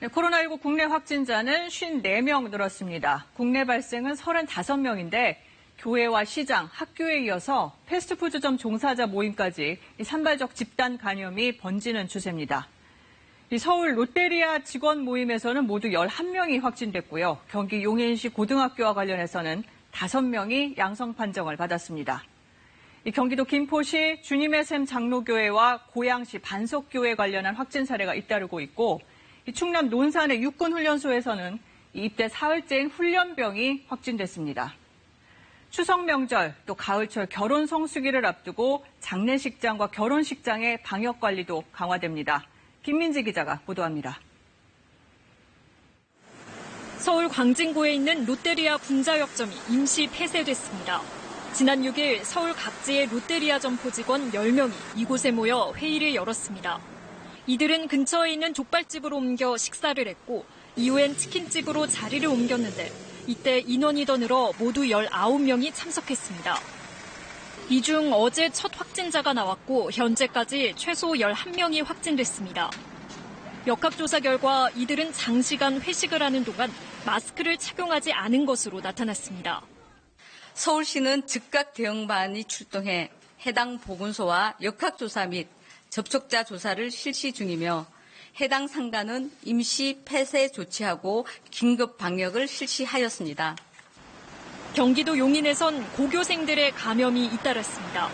코로나19 국내 확진자는 54명 늘었습니다. 국내 발생은 35명인데 교회와 시장, 학교에 이어서 패스트푸드점 종사자 모임까지 산발적 집단 감염이 번지는 추세입니다. 서울 롯데리아 직원 모임에서는 모두 11명이 확진됐고요. 경기 용인시 고등학교와 관련해서는 5명이 양성 판정을 받았습니다. 경기도 김포시 주님의 샘 장로교회와 고양시 반석교회 관련한 확진 사례가 잇따르고 있고, 충남 논산의 육군훈련소에서는 입대 사흘째인 훈련병이 확진됐습니다. 추석 명절 또 가을철 결혼 성수기를 앞두고 장례식장과 결혼식장의 방역 관리도 강화됩니다. 김민지 기자가 보도합니다. 서울 광진구에 있는 롯데리아 분자역점이 임시 폐쇄됐습니다. 지난 6일 서울 각지의 롯데리아 점포 직원 10명이 이곳에 모여 회의를 열었습니다. 이들은 근처에 있는 족발집으로 옮겨 식사를 했고 이후엔 치킨집으로 자리를 옮겼는데 이때 인원이 더 늘어 모두 19명이 참석했습니다. 이 중 어제 첫 확진자가 나왔고 현재까지 최소 11명이 확진됐습니다. 역학조사 결과 이들은 장시간 회식을 하는 동안 마스크를 착용하지 않은 것으로 나타났습니다. 서울시는 즉각 대응반이 출동해 해당 보건소와 역학조사 및 접촉자 조사를 실시 중이며 해당 상가는 임시 폐쇄 조치하고 긴급 방역을 실시하였습니다. 경기도 용인에선 고교생들의 감염이 잇따랐습니다.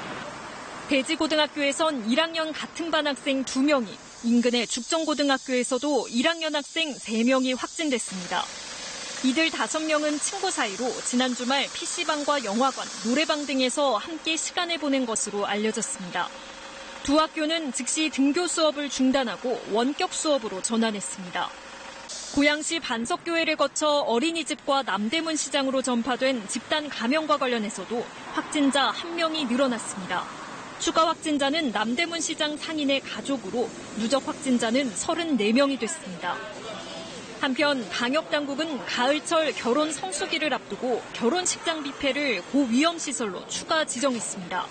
대지고등학교에선 1학년 같은 반 학생 2명이, 인근의 죽정고등학교에서도 1학년 학생 3명이 확진됐습니다. 이들 5명은 친구 사이로 지난 주말 PC방과 영화관, 노래방 등에서 함께 시간을 보낸 것으로 알려졌습니다. 두 학교는 즉시 등교 수업을 중단하고 원격 수업으로 전환했습니다. 고양시 반석교회를 거쳐 어린이집과 남대문 시장으로 전파된 집단 감염과 관련해서도 확진자 1명이 늘어났습니다. 추가 확진자는 남대문 시장 상인의 가족으로 누적 확진자는 34명이 됐습니다. 한편 방역당국은 가을철 결혼 성수기를 앞두고 결혼식장 뷔페를 고위험시설로 추가 지정했습니다.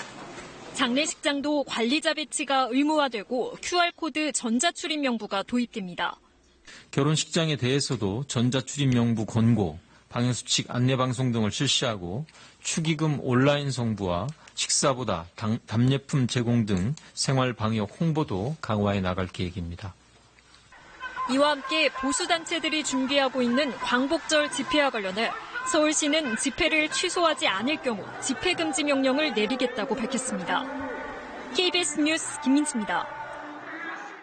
장례식장도 관리자 배치가 의무화되고 QR코드 전자출입 명부가 도입됩니다. 결혼식장에 대해서도 전자출입 명부 권고, 방역수칙 안내방송 등을 실시하고 축의금 온라인 송부와 식사보다 답례품 제공 등 생활방역 홍보도 강화해 나갈 계획입니다. 이와 함께 보수단체들이 준비하고 있는 광복절 집회와 관련해 서울시는 집회를 취소하지 않을 경우 집회 금지 명령을 내리겠다고 밝혔습니다. KBS 뉴스 김민지입니다.